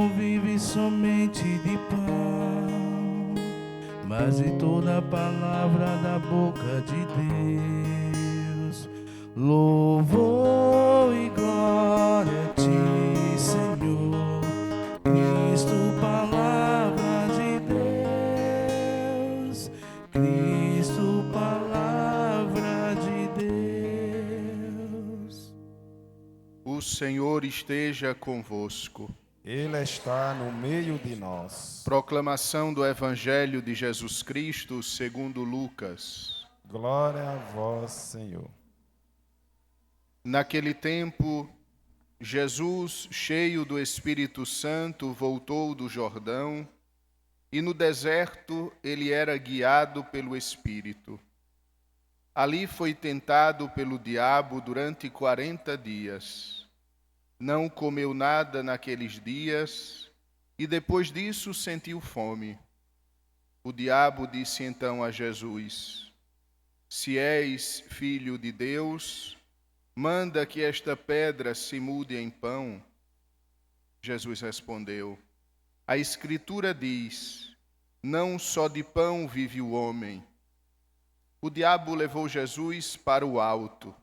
não vive somente de pão, mas de toda palavra da boca de Deus. Louvor e glória a ti, Senhor Cristo, palavra de Deus. Cristo, palavra de Deus. O Senhor esteja convosco. Ele está no meio de nós. Proclamação do Evangelho de Jesus Cristo segundo Lucas. Glória a vós, Senhor. Naquele tempo, Jesus, cheio do Espírito Santo, voltou do Jordão, e no deserto ele era guiado pelo Espírito. Ali foi tentado pelo diabo durante 40 dias. Não comeu nada naqueles dias, e depois disso sentiu fome. O diabo disse então a Jesus: Se és filho de Deus, manda que esta pedra se mude em pão. Jesus respondeu: A Escritura diz: Não só de pão vive o homem. O diabo levou Jesus para o alto,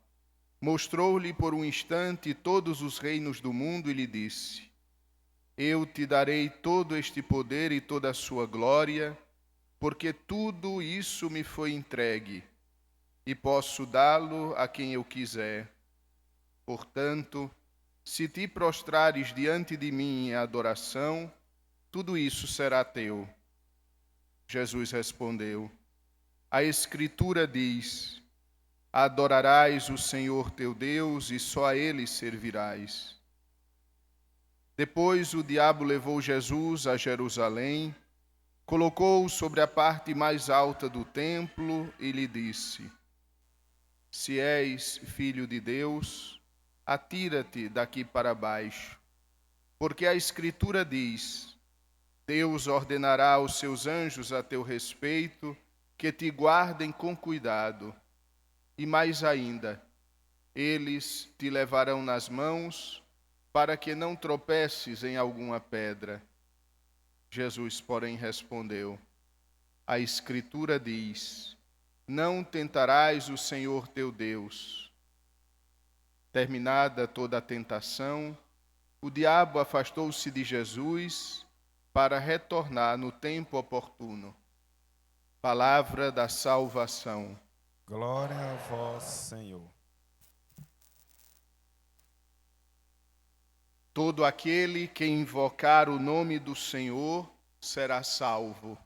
mostrou-lhe por um instante todos os reinos do mundo e lhe disse: Eu te darei todo este poder e toda a sua glória, porque tudo isso me foi entregue, e posso dá-lo a quem eu quiser. Portanto, se te prostrares diante de mim em adoração, tudo isso será teu. Jesus respondeu: A Escritura diz: Adorarás o Senhor teu Deus e só a Ele servirás. Depois o diabo levou Jesus a Jerusalém, colocou-o sobre a parte mais alta do templo e lhe disse: Se és filho de Deus, atira-te daqui para baixo, porque a Escritura diz: Deus ordenará aos seus anjos a teu respeito que te guardem com cuidado. E mais ainda, eles te levarão nas mãos para que não tropeces em alguma pedra. Jesus, porém, respondeu: A Escritura diz: Não tentarás o Senhor teu Deus. Terminada toda a tentação, o diabo afastou-se de Jesus para retornar no tempo oportuno. Palavra da salvação. Glória a vós, Senhor. Todo aquele que invocar o nome do Senhor será salvo.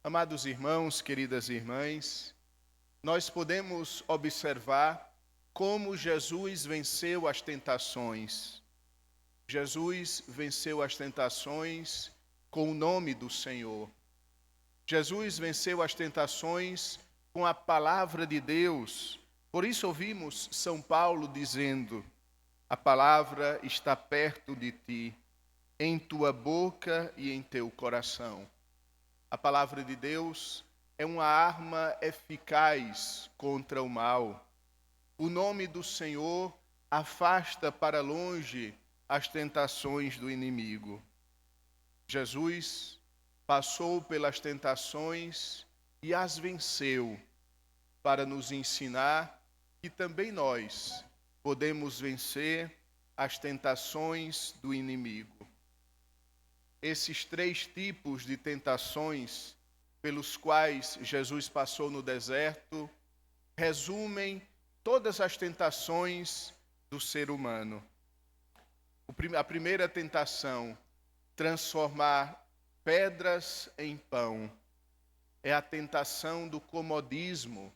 Amados irmãos, queridas irmãs, nós podemos observar como Jesus venceu as tentações. Jesus venceu as tentações com o nome do Senhor. Jesus venceu as tentações com a palavra de Deus. Por isso ouvimos São Paulo dizendo: A palavra está perto de ti, em tua boca e em teu coração. A palavra de Deus é uma arma eficaz contra o mal. O nome do Senhor afasta para longe as tentações do inimigo. Jesus passou pelas tentações e as venceu, para nos ensinar que também nós podemos vencer as tentações do inimigo. Esses 3 tipos de tentações pelos quais Jesus passou no deserto resumem todas as tentações do ser humano. A primeira tentação, transformar pedras em pão, é a tentação do comodismo,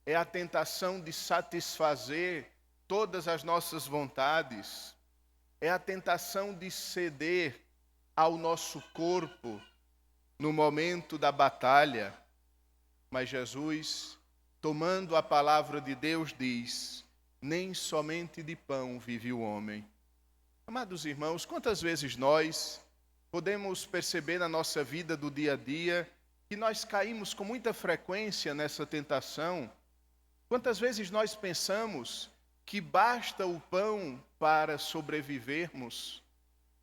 é a tentação de satisfazer todas as nossas vontades, é a tentação de ceder ao nosso corpo no momento da batalha. Mas Jesus, tomando a palavra de Deus, diz: Nem somente de pão vive o homem. Amados irmãos, quantas vezes nós podemos perceber na nossa vida do dia a dia que nós caímos com muita frequência nessa tentação? Quantas vezes nós pensamos que basta o pão para sobrevivermos,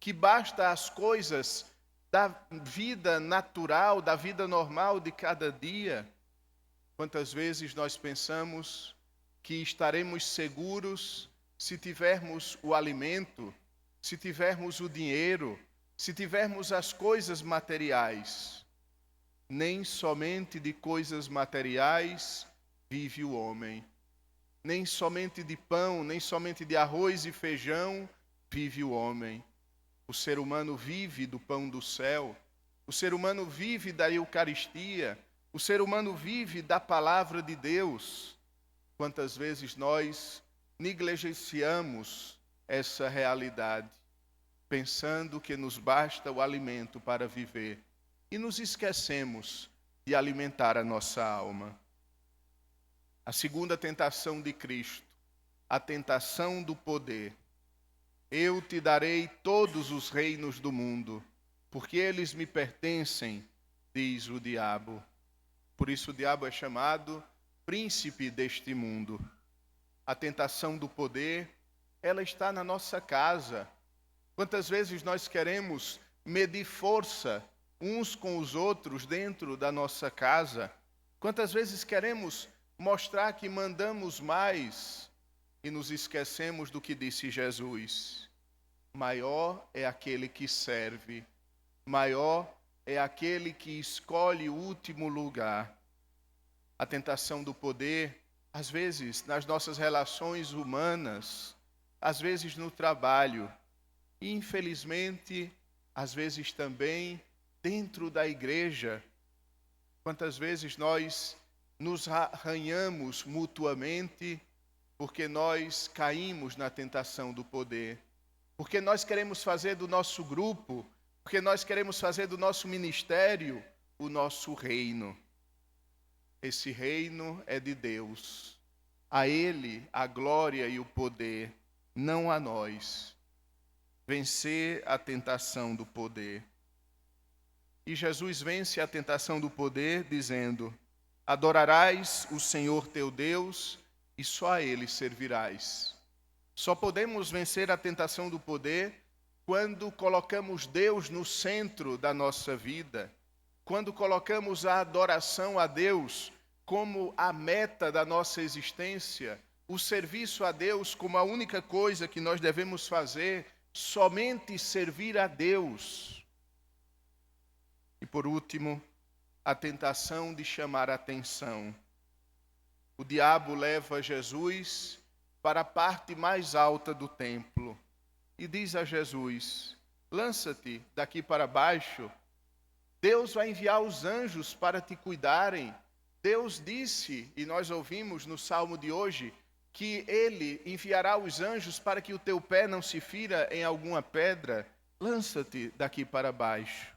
que basta as coisas da vida natural, da vida normal de cada dia. Quantas vezes nós pensamos que estaremos seguros se tivermos o alimento, se tivermos o dinheiro, se tivermos as coisas materiais. Nem somente de coisas materiais vive o homem. Nem somente de pão, nem somente de arroz e feijão vive o homem. O ser humano vive do pão do céu. O ser humano vive da Eucaristia. O ser humano vive da palavra de Deus. Quantas vezes nós negligenciamos essa realidade, pensando que nos basta o alimento para viver, e nos esquecemos de alimentar a nossa alma. A segunda tentação de Cristo, a tentação do poder. Eu te darei todos os reinos do mundo, porque eles me pertencem, diz o diabo. Por isso o diabo é chamado príncipe deste mundo. A tentação do poder, ela está na nossa casa. Quantas vezes nós queremos medir força uns com os outros dentro da nossa casa? Quantas vezes queremos mostrar que mandamos mais e nos esquecemos do que disse Jesus? Maior é aquele que serve, maior é aquele que escolhe o último lugar. A tentação do poder, às vezes nas nossas relações humanas, às vezes no trabalho, e infelizmente, às vezes também dentro da igreja. Quantas vezes nós nos arranhamos mutuamente porque nós caímos na tentação do poder, porque nós queremos fazer do nosso grupo, porque nós queremos fazer do nosso ministério o nosso reino. Esse reino é de Deus. A Ele a glória e o poder, não a nós. Vencer a tentação do poder. E Jesus vence a tentação do poder dizendo: adorarás o Senhor teu Deus e só a Ele servirás. Só podemos vencer a tentação do poder quando colocamos Deus no centro da nossa vida, quando colocamos a adoração a Deus como a meta da nossa existência, o serviço a Deus como a única coisa que nós devemos fazer, somente servir a Deus. E por último, a tentação de chamar a atenção. O diabo leva Jesus para a parte mais alta do templo e diz a Jesus: lança-te daqui para baixo, Deus vai enviar os anjos para te cuidarem. Deus disse, e nós ouvimos no salmo de hoje, que Ele enviará os anjos para que o teu pé não se fira em alguma pedra. Lança-te daqui para baixo.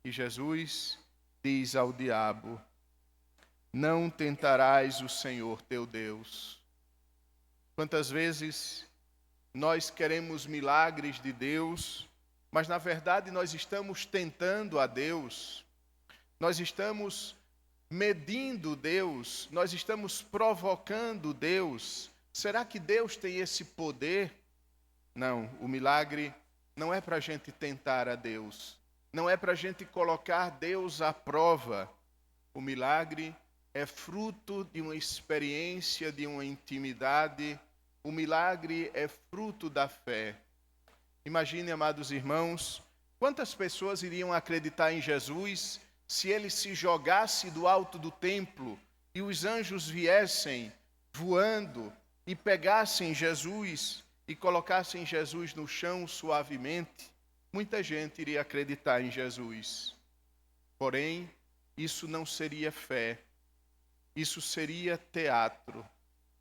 E Jesus diz ao diabo: não tentarás o Senhor teu Deus. Quantas vezes nós queremos milagres de Deus, mas na verdade nós estamos tentando a Deus, nós estamos medindo Deus, nós estamos provocando Deus. Será que Deus tem esse poder? Não, o milagre não é para a gente tentar a Deus, não é para a gente colocar Deus à prova. O milagre é fruto de uma experiência, de uma intimidade. O milagre é fruto da fé. Imagine, amados irmãos, quantas pessoas iriam acreditar em Jesus se ele se jogasse do alto do templo e os anjos viessem voando e pegassem Jesus e colocassem Jesus no chão suavemente? Muita gente iria acreditar em Jesus. Porém, isso não seria fé. Isso seria teatro.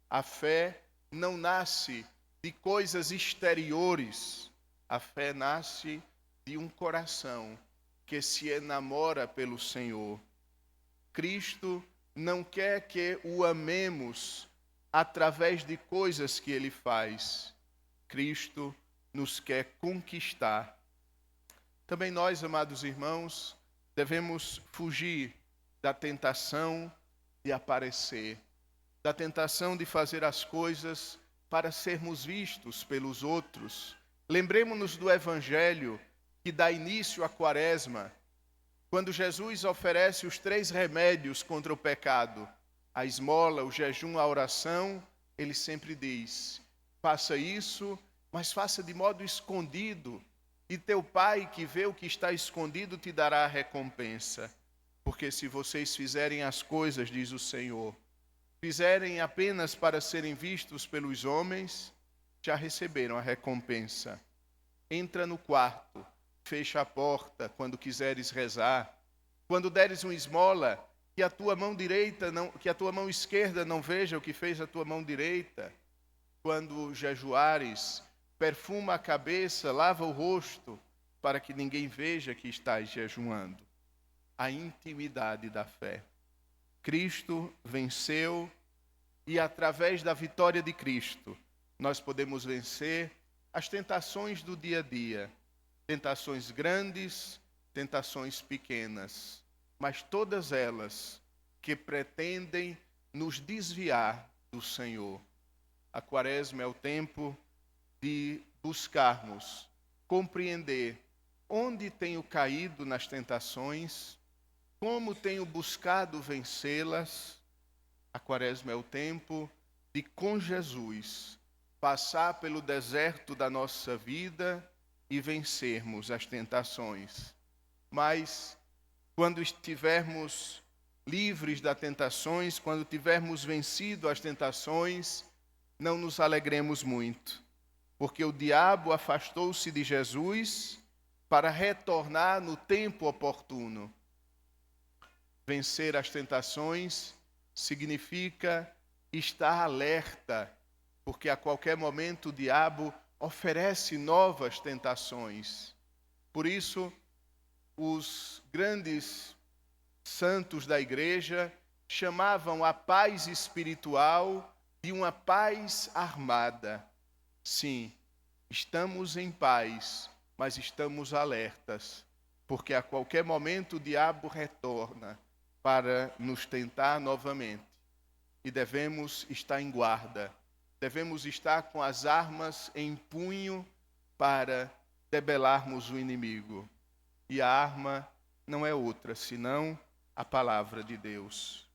A fé não nasce de coisas exteriores. A fé nasce de um coração que se enamora pelo Senhor. Cristo não quer que o amemos através de coisas que Ele faz. Cristo nos quer conquistar. Também nós, amados irmãos, devemos fugir da tentação de aparecer, da tentação de fazer as coisas para sermos vistos pelos outros, Lembremos-nos do Evangelho que dá início à Quaresma, quando Jesus oferece os 3 remédios contra o pecado, a esmola, o jejum, a oração. Ele sempre diz: faça isso, mas faça de modo escondido, e teu Pai que vê o que está escondido te dará a recompensa. Porque se vocês fizerem as coisas, diz o Senhor, fizerem apenas para serem vistos pelos homens, já receberam a recompensa. Entra no quarto, fecha a porta quando quiseres rezar. Quando deres uma esmola, que a tua mão esquerda não veja o que fez a tua mão direita. Quando jejuares, perfuma a cabeça, lava o rosto, para que ninguém veja que estás jejuando. A intimidade da fé. Cristo venceu, e através da vitória de Cristo, nós podemos vencer as tentações do dia a dia. Tentações grandes, tentações pequenas, mas todas elas que pretendem nos desviar do Senhor. A Quaresma é o tempo de buscarmos compreender onde tenho caído nas tentações, como tenho buscado vencê-las. A Quaresma é o tempo de, com Jesus, passar pelo deserto da nossa vida e vencermos as tentações. Mas, quando estivermos livres das tentações, quando tivermos vencido as tentações, não nos alegremos muito, porque o diabo afastou-se de Jesus para retornar no tempo oportuno. Vencer as tentações significa estar alerta, porque a qualquer momento o diabo oferece novas tentações. Por isso, os grandes santos da igreja chamavam a paz espiritual de uma paz armada. Sim, estamos em paz, mas estamos alertas, porque a qualquer momento o diabo retorna para nos tentar novamente. E devemos estar em guarda, devemos estar com as armas em punho para debelarmos o inimigo. E a arma não é outra, senão a palavra de Deus.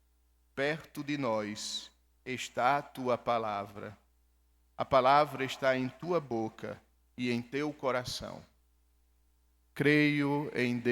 Perto de nós está a tua palavra. A palavra está em tua boca e em teu coração. Creio em Deus.